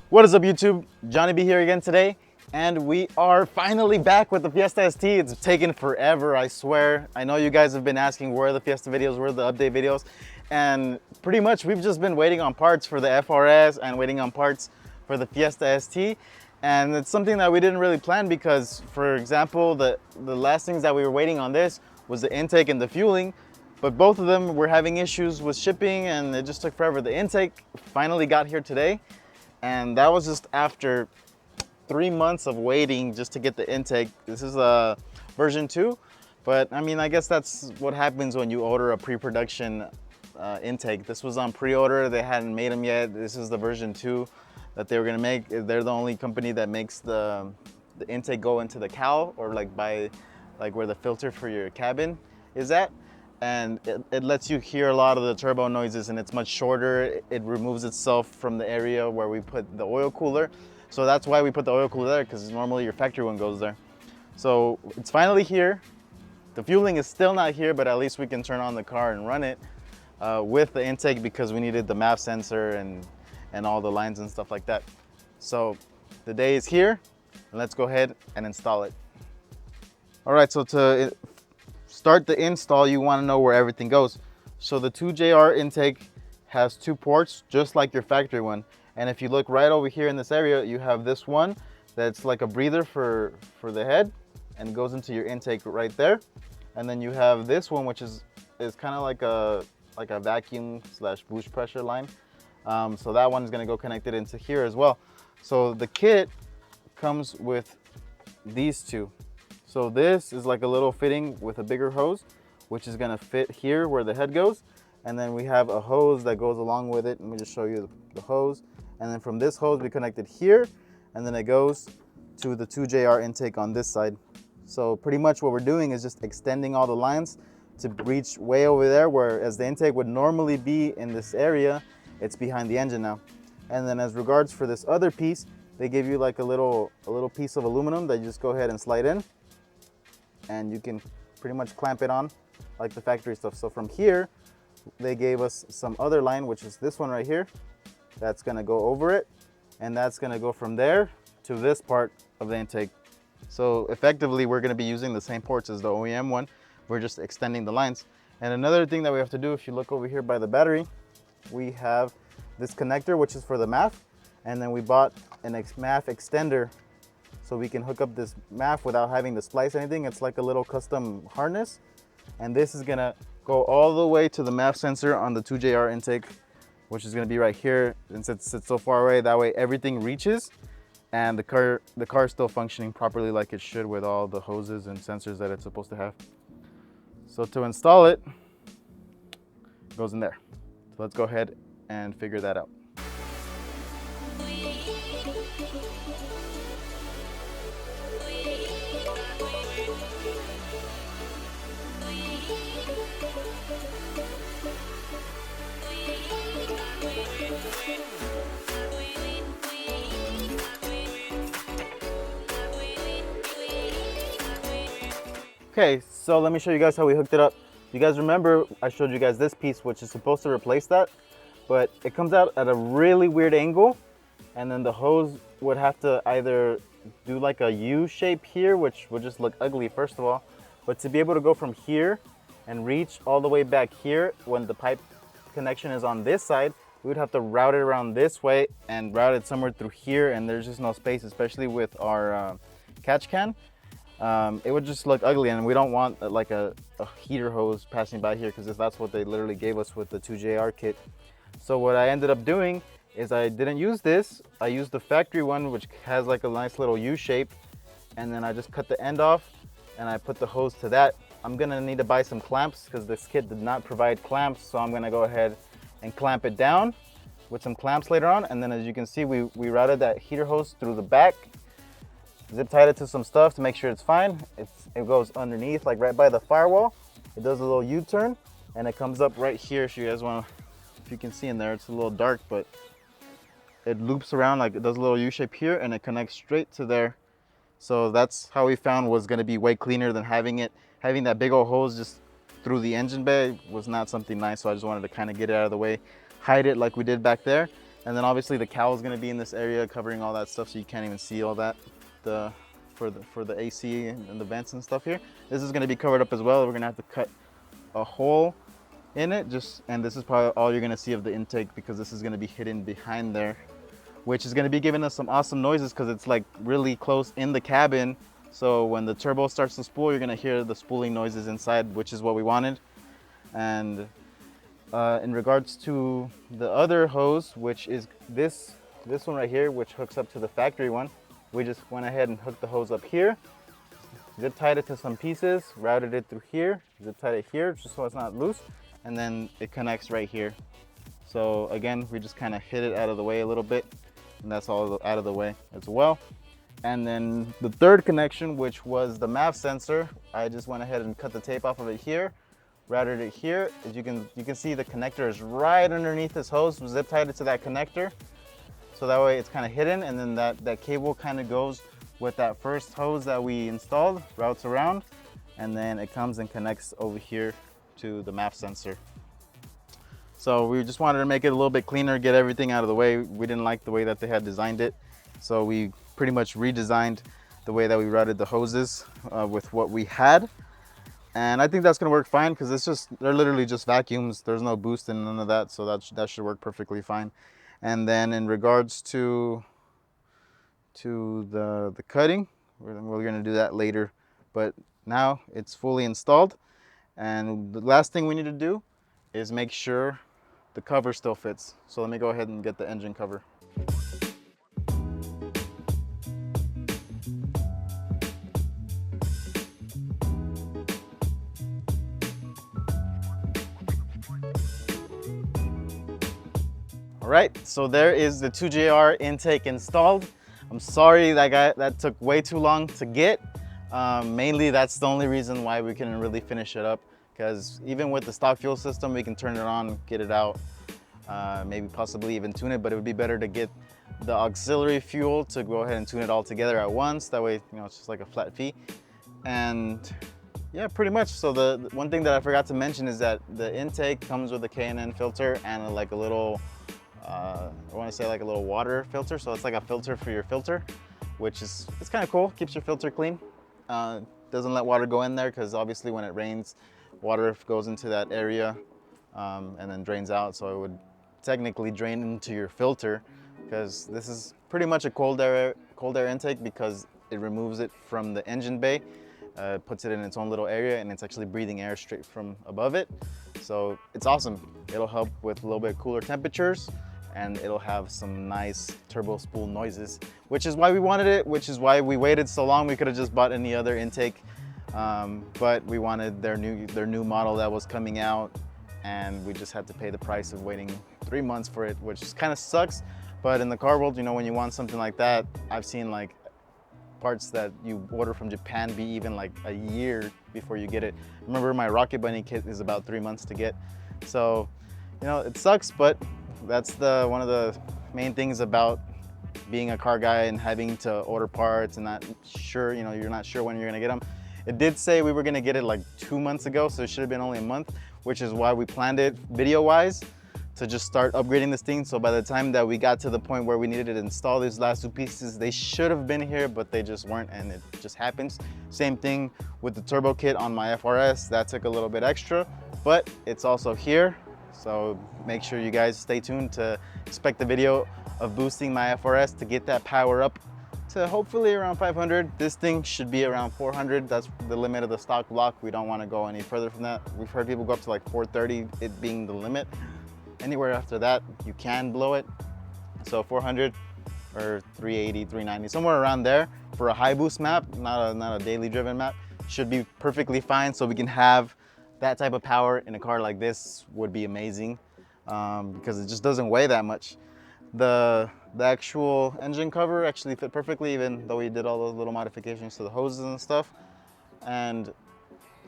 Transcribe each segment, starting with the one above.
What is up, YouTube? Johnny B here again today, and we are finally back with the Fiesta ST. It's taken forever, I swear. I know you guys have been asking where are the Fiesta videos, where are the update videos, and pretty much we've just been waiting on parts for the FRS and waiting on parts for the Fiesta ST. And it's something that we didn't really plan because, for example, the last things that we were waiting on this was the intake and the fueling, but both of them were having issues with shipping and it just took forever. The intake finally got here today, and that was just after 3 months of waiting just to get the intake. This is a version 2, but I mean, I guess that's what happens when you order a pre-production intake. This was on pre-order, they hadn't made them yet. This is the version 2 that they were gonna make. They're the only company that makes the intake go into the cowl, or like by like where the filter for your cabin is at. And it lets you hear a lot of the turbo noises, and it's much shorter. It removes itself from the area where we put the oil cooler. So that's why we put the oil cooler there, because normally your factory one goes there. So it's finally here. The fueling is still not here, but at least we can turn on the car and run it with the intake, because we needed the MAF sensor and all the lines and stuff like that. So the day is here, and let's go ahead and install it. All right, so to start the install, you want to know where everything goes. So the 2JR intake has 2 ports, just like your factory one. And if you look right over here in this area, you have this one that's like a breather for the head, and goes into your intake right there. And then you have this one, which is kind of like a vacuum slash boost pressure line. So that one is going to go connected into here as well. So the kit comes with these two. So this is like a little fitting with a bigger hose, which is going to fit here where the head goes. And then we have a hose that goes along with it. Let me just show you the hose. And then from this hose, we connect it here, and then it goes to the 2JR intake on this side. So pretty much what we're doing is just extending all the lines to reach way over there, whereas the intake would normally be in this area. It's behind the engine now. And then as regards for this other piece, they give you like a little piece of aluminum that you just go ahead and slide in, and you can pretty much clamp it on like the factory stuff. So from here, they gave us some other line, which is this one right here. That's gonna go over it, and that's gonna go from there to this part of the intake. So effectively, we're gonna be using the same ports as the OEM one. We're just extending the lines. And another thing that we have to do, if you look over here by the battery, we have this connector, which is for the MAF, and then we bought an MAF extender so we can hook up this MAF without having to splice anything. It's like a little custom harness, and this is gonna go all the way to the MAF sensor on the 2JR intake, which is gonna be right here. And since it's so far away, that way everything reaches, and the car is still functioning properly like it should with all the hoses and sensors that it's supposed to have. So to install it, it goes in there. So let's go ahead and figure that out. Okay, so let me show you guys how we hooked it up. You guys remember I showed you guys this piece, which is supposed to replace that, but it comes out at a really weird angle, and then the hose would have to either do like a U shape here, which would just look ugly first of all, but to be able to go from here and reach all the way back here when the pipe connection is on this side, we would have to route it around this way and route it somewhere through here, and there's just no space, especially with our catch can. It would just look ugly, and we don't want like a heater hose passing by here, because that's what they literally gave us with the 2JR kit. So what I ended up doing is I didn't use this. I used the factory one, which has like a nice little U shape, and then I just cut the end off and I put the hose to that. I'm gonna need to buy some clamps because this kit did not provide clamps, so I'm gonna go ahead and clamp it down with some clamps later on. And then as you can see, we routed that heater hose through the back, zip tied it to some stuff to make sure it's fine. It goes underneath, like right by the firewall. It does a little U-turn, and it comes up right here. If you guys want to, if you can see in there, it's a little dark, but it loops around, like it does a little U-shape here, and it connects straight to there. So that's how we found was going to be way cleaner than having that big old hose just through the engine bay was not something nice. So I just wanted to kind of get it out of the way, hide it like we did back there, And then obviously the cowl is going to be in this area covering all that stuff, so you can't even see all that for the AC and the vents and stuff here. This is going to be covered up as well. We're going to have to cut a hole in it, and this is probably all you're going to see of the intake, because this is going to be hidden behind there, which is going to be giving us some awesome noises because it's like really close in the cabin. So when the turbo starts to spool, you're going to hear the spooling noises inside, which is what we wanted. And in regards to the other hose, which is this one right here, which hooks up to the factory one, we just went ahead and hooked the hose up here, zip tied it to some pieces, routed it through here, zip tied it here just so it's not loose, and then it connects right here. So again, we just kind of hit it out of the way a little bit, and that's all out of the way as well. And then the third connection, which was the MAF sensor, I just went ahead and cut the tape off of it here, routed it here. As you can see, the connector is right underneath this hose. We zip tied it to that connector, so that way it's kind of hidden, and then that cable kind of goes with that first hose that we installed, routes around, and then it comes and connects over here to the MAF sensor. So we just wanted to make it a little bit cleaner, get everything out of the way. We didn't like the way that they had designed it, so we pretty much redesigned the way that we routed the hoses with what we had. And I think that's gonna work fine, because they're literally just vacuums. There's no boost and none of that, so that should work perfectly fine. And then in regards to the cutting, we're gonna do that later. But now it's fully installed, and the last thing we need to do is make sure the cover still fits. So let me go ahead and get the engine cover. All right, so there is the 2JR intake installed. I'm sorry that took way too long to get. Mainly that's the only reason why we couldn't really finish it up, because even with the stock fuel system, we can turn it on, get it out, maybe possibly even tune it, but it would be better to get the auxiliary fuel to go ahead and tune it all together at once. That way, you know, it's just like a flat fee. And yeah, pretty much. So the one thing that I forgot to mention is that the intake comes with a K&N filter and like a little, I want to say like a little water filter. So it's like a filter for your filter, which it's kind of cool. Keeps your filter clean. Doesn't let water go in there, because obviously when it rains, water goes into that area and then drains out. So it would technically drain into your filter, because this is pretty much a cold air intake, because it removes it from the engine bay, puts it in its own little area, and it's actually breathing air straight from above it. So it's awesome. It'll help with a little bit cooler temperatures, and it'll have some nice turbo spool noises, which is why we wanted it, which is why we waited so long. We could have just bought any other intake, but we wanted their new model that was coming out, and we just had to pay the price of waiting 3 months for it, which kind of sucks. But in the car world, you know, when you want something like that, I've seen like parts that you order from Japan be even like a year before you get it. Remember, my Rocket Bunny kit is about 3 months to get. So, you know, it sucks, but that's one of the main things about being a car guy and having to order parts and not sure, you know, you're not sure when you're gonna get them. It did say we were gonna get it like 2 months ago, so it should have been only a month, which is why we planned it video-wise to just start upgrading this thing. So by the time that we got to the point where we needed to install these last 2 pieces, they should have been here, but they just weren't, and it just happens. Same thing with the turbo kit on my FRS. That took a little bit extra, but it's also here. So make sure you guys stay tuned to expect the video of boosting my FRS to get that power up to hopefully around 500. This thing should be around 400. That's the limit of the stock block. We don't want to go any further from that. We've heard people go up to like 430, it being the limit. Anywhere after that, you can blow it. So 400 or 380, 390, somewhere around there for a high boost map, not a daily driven map, should be perfectly fine. So we can have that type of power in a car like this would be amazing, because it just doesn't weigh that much. The actual engine cover actually fit perfectly, even though we did all those little modifications to the hoses and stuff. And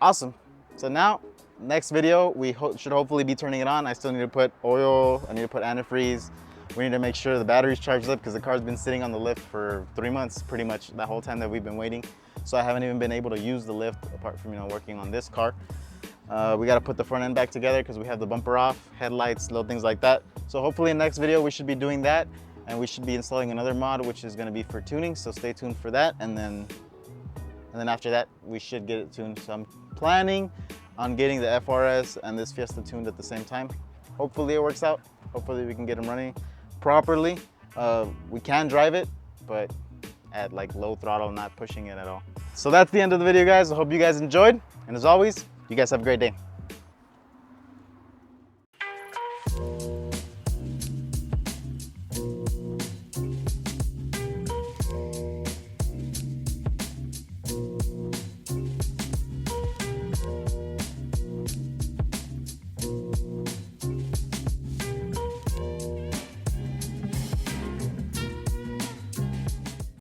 awesome. So now, next video, we should hopefully be turning it on. I still need to put oil, I need to put antifreeze. We need to make sure the battery's charged up, because the car's been sitting on the lift for 3 months, pretty much that whole time that we've been waiting. So I haven't even been able to use the lift apart from, you know, working on this car. We got to put the front end back together because we have the bumper off, headlights, little things like that. So hopefully in the next video we should be doing that, and we should be installing another mod which is going to be for tuning, so stay tuned for that. And then after that we should get it tuned. So I'm planning on getting the FRS and this Fiesta tuned at the same time. Hopefully it works out. Hopefully we can get them running properly. We can drive it, but at like low throttle, not pushing it at all. So that's the end of the video, guys. I hope you guys enjoyed, and as always, you guys have a great day.